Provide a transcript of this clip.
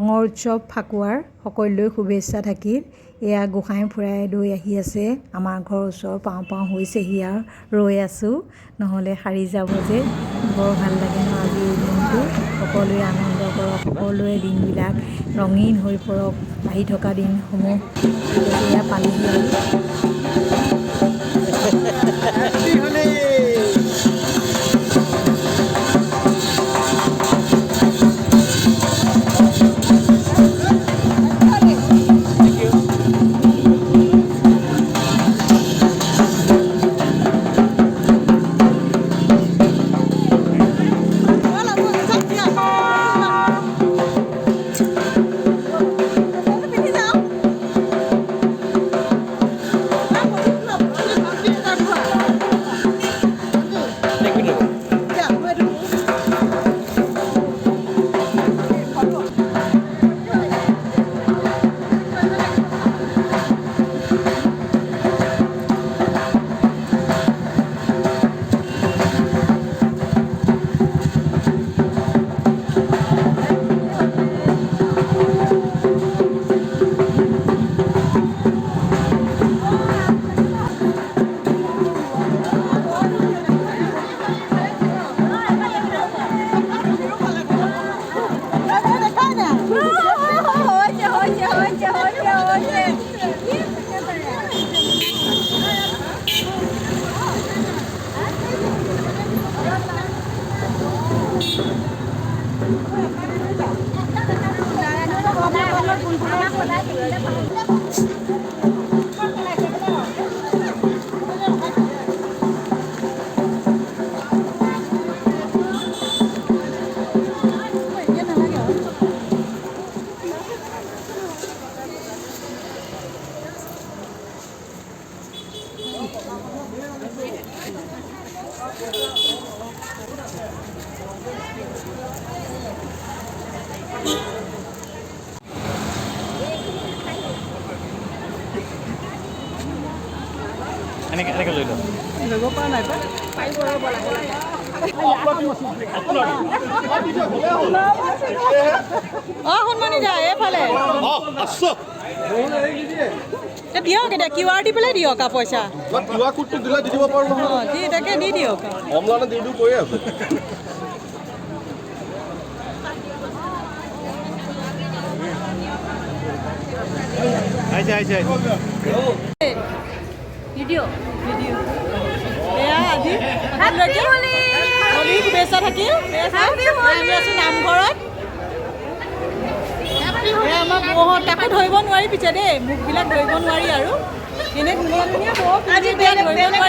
ডাঙৰ উৎসৱ ফাকুৱাৰ সকলোলৈ শুভেচ্ছা থাকিল। এয়া গোসাঁই ফুৰাই লৈ আহি আছে আমাৰ ঘৰৰ ওচৰ পাওঁ পাওঁ হৈছেহি আৰু ৰৈ আছোঁ, নহ'লে সাৰি যাব যে। বৰ ভাল লাগে ন আজি এই দিনটো। সকলোৱে আনন্দ কৰক, সকলোৰে দিনবিলাক ৰঙীন হৈ পৰক, আহি থকা দিনসমূহ। এয়া পালেহি আৰু এনেকৈ লৈ লওঁ। ল'ব পৰা নাই পাৰিব ৰ'ব সোণমণি যা এইফালে দিয়ক, এতিয়া কিউ আৰ দি পেলাই দিয়ক আৰু পইচা। কিউ আৰ কোডটো দিলে দি দিব পাৰোঁ নহয়। দি তাকে দি দিয়ক। অমলানে দিওঁ কৈয়ে আছে। আহিছে ভিডিঅ' এয়া আজি হোলীৰ শুভেচ্ছা থাকিল। আমি আছোঁ নামঘৰত। আমাৰ বৌহঁত তাকো ধৰিব নোৱাৰি পিছে দেই, মুখবিলাক ধৰিব নোৱাৰি আৰু এনেই ধুনীয়া ধুনীয়া বৌ আজি ধৰিব নোৱাৰি।